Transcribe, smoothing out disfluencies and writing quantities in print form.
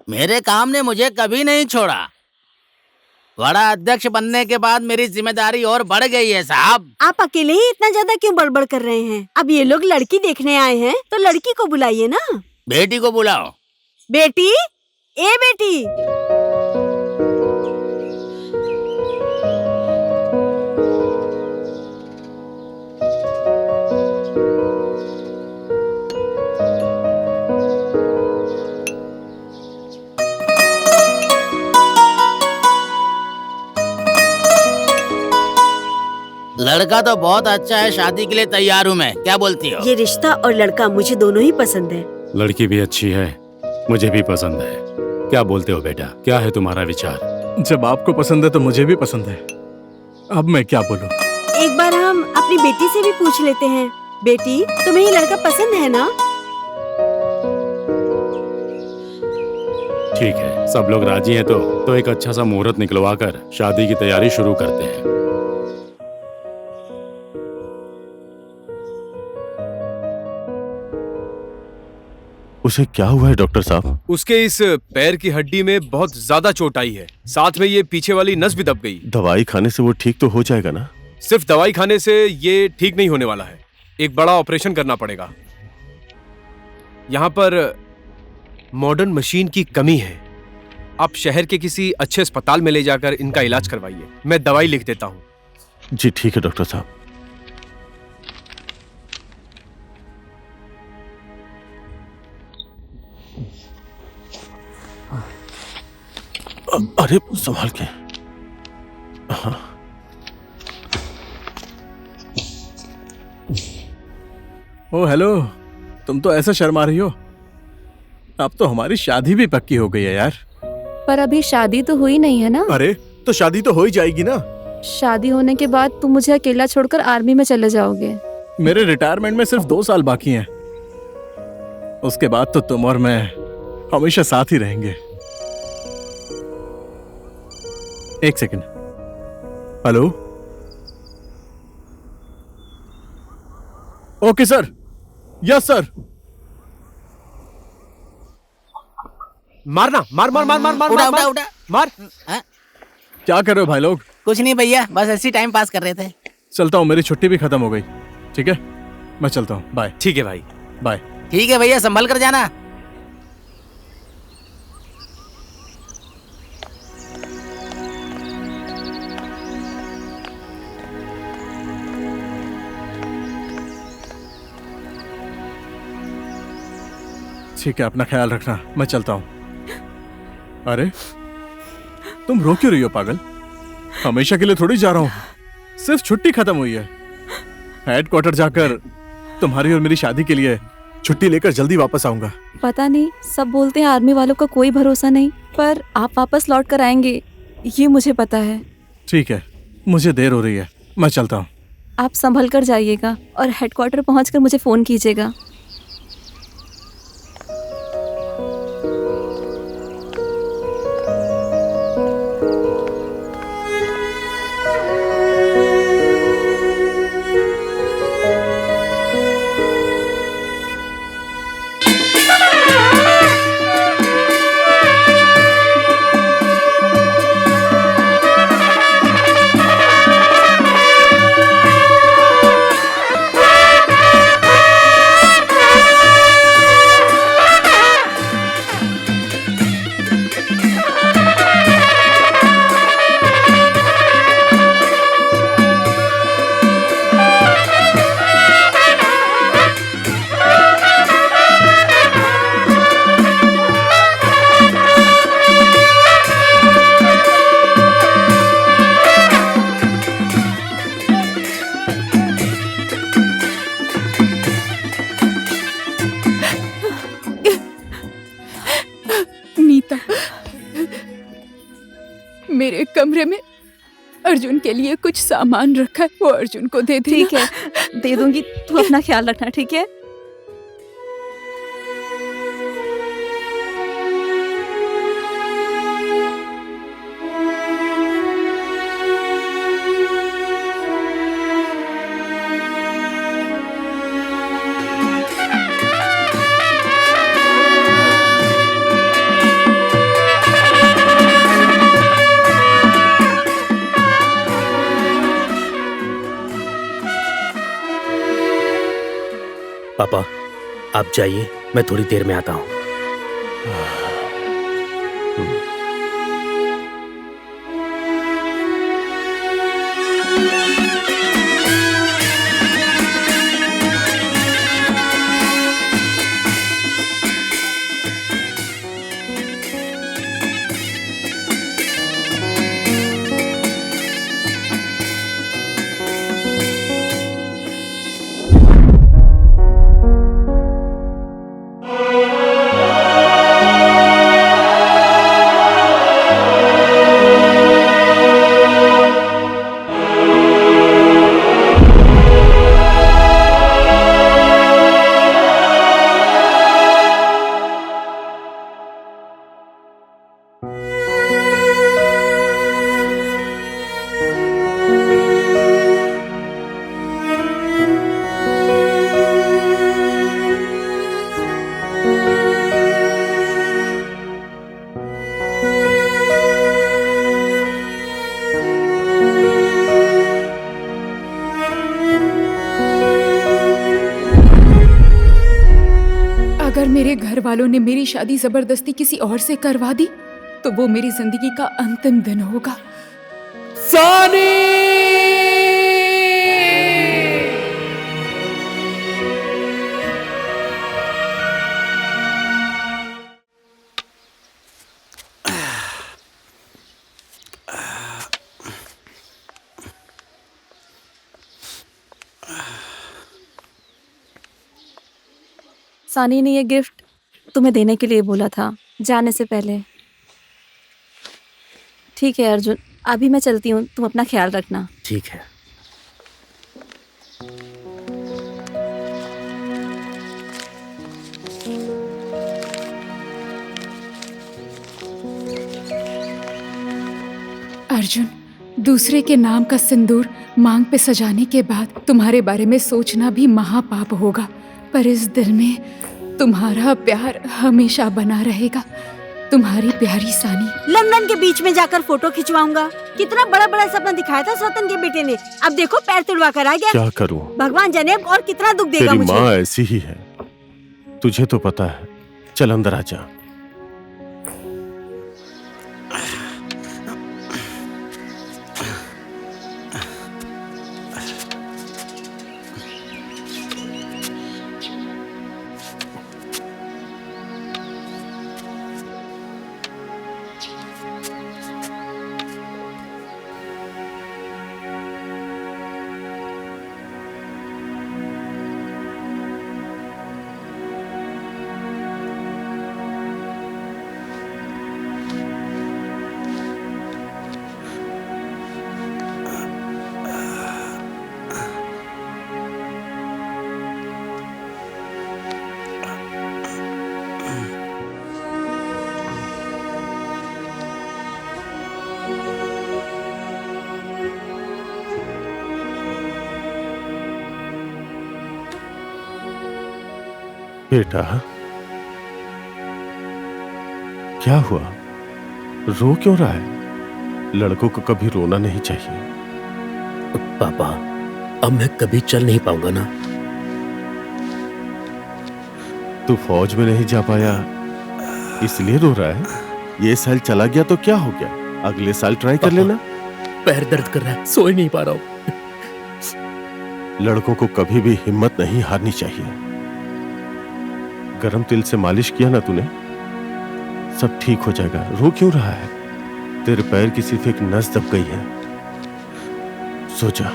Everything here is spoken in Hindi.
मेरे काम ने मुझे कभी नहीं छोड़ा। बड़ा अध्यक्ष बनने के बाद मेरी जिम्मेदारी और बढ़ गई है साहब। आप अकेले ही इतना ज्यादा क्यों बड़बड़ कर रहे हैं? अब ये लोग लड़की देखने आए हैं तो लड़की को बुलाइए ना। बेटी को बुलाओ। बेटी, ए बेटी। लड़का तो बहुत अच्छा है, शादी के लिए तैयार हूँ मैं। क्या बोलती हो? ये रिश्ता और लड़का मुझे दोनों ही पसंद है। लड़की भी अच्छी है, मुझे भी पसंद है। क्या बोलते हो बेटा, क्या है तुम्हारा विचार? जब आपको पसंद है तो मुझे भी पसंद है। अब मैं क्या बोलूं? एक बार हम अपनी बेटी से भी पूछ लेते हैं। बेटी, तुम्हें ये लड़का पसंद है ना? ठीक है, सब लोग राजी हैं तो एक अच्छा सा मुहूर्त निकलवा कर शादी की तैयारी शुरू करते हैं। उसे क्या हुआ है डॉक्टर साहब? उसके इस पैर की हड्डी में बहुत ज्यादा चोट आई है, साथ में ये पीछे वाली नस भी दब गई। दवाई खाने से वो ठीक तो हो जाएगा ना? सिर्फ दवाई खाने से ये ठीक नहीं होने वाला है, एक बड़ा ऑपरेशन करना पड़ेगा। यहाँ पर मॉडर्न मशीन की कमी है। आप शहर के किसी अच्छे अस्पताल में ले जाकर इनका इलाज करवाइए, मैं दवाई लिख देता हूँ। जी ठीक है डॉक्टर साहब। अरे संभाल के। हाँ। ओ हेलो, तुम तो ऐसा शर्मा रही हो। अब तो हमारी शादी भी पक्की हो गई है यार। पर अभी शादी तो हुई नहीं है ना? अरे तो शादी तो हो ही जाएगी ना। शादी होने के बाद तुम मुझे अकेला छोड़कर आर्मी में चले जाओगे। मेरे रिटायरमेंट में सिर्फ 2 साल बाकी हैं। उसके बाद तो तुम और मैं हमेशा साथ ही रहेंगे। एक second. Hello. Okay sir. Yes sir. मारना, मार मार मार मार मार उड़ा, मार, उड़ा, उड़ा। मार। हाँ? क्या कर रहे हो भाई लोग? कुछ नहीं भैया, बस ऐसी टाइम पास कर रहे थे। चलता हूँ, मेरी छुट्टी भी खत्म हो गई। ठीक है, मैं चलता हूँ। बाय। ठीक है भाई, बाय। ठीक है भैया, संभल कर जाना। ठीक है, अपना ख्याल रखना, मैं चलता हूँ। अरे तुम रो क्यों रही हो पागल? हमेशा के लिए थोड़ी जा रहा हूँ, सिर्फ छुट्टी खत्म हुई है। हेडक्वार्टर जाकर तुम्हारी और मेरी शादी के लिए छुट्टी लेकर जल्दी वापस आऊंगा। पता नहीं, सब बोलते हैं आर्मी वालों का कोई भरोसा नहीं, पर आप वापस लौट कर आएंगे, ये मुझे पता है। ठीक है, मुझे देर हो रही है, मैं चलता हूँ। आप संभल कर जाइएगा और हेडक्वार्टर पहुंचकर मुझे फोन कीजिएगा। मेरे कमरे में अर्जुन के लिए कुछ सामान रखा है, वो अर्जुन को दे देना। ठीक है, दे दूंगी। तू अपना ख्याल रखना, ठीक है? आप जाइए, मैं थोड़ी देर में आता हूँ। अगर मेरे घर वालों ने मेरी शादी जबरदस्ती किसी और से करवा दी तो वो मेरी जिंदगी का अंतिम दिन होगा। सानी ने ये गिफ्ट तुम्हें देने के लिए बोला था जाने से पहले। ठीक है अर्जुन, अभी मैं चलती हूँ, तुम अपना ख्याल रखना। ठीक है। अर्जुन, दूसरे के नाम का सिंदूर मांग पे सजाने के बाद तुम्हारे बारे में सोचना भी महापाप होगा, पर इस दिल में तुम्हारा प्यार हमेशा बना रहेगा। तुम्हारी प्यारी सानी। लंदन के बीच में जाकर फोटो खिंचवाऊंगा। कितना बड़ा बड़ा सपना दिखाया था स्वतन के बेटे ने, अब देखो पैर तुड़वा कर आ गया। क्या करूं? भगवान जाने अब और कितना दुख देगा तेरी मुझे। माँ ऐसी ही है, तुझे तो पता है। चल अंदर आ जा। बेटा, क्या हुआ? रो क्यों रहा है? लड़कों को कभी रोना नहीं चाहिए। पापा, अब मैं कभी चल नहीं पाऊंगा ना। तू फौज में नहीं जा पाया इसलिए रो रहा है? ये साल चला गया तो क्या हो गया, अगले साल ट्राई कर लेना। पैर दर्द कर रहा है, सो ही नहीं पा रहा हूं। लड़कों को कभी भी हिम्मत नहीं हारनी चाहिए। गरम तिल से मालिश किया ना तूने, सब ठीक हो जाएगा। रो क्यों रहा है? तेरे पैर की सिर्फ एक नस दब गई है। सो जा।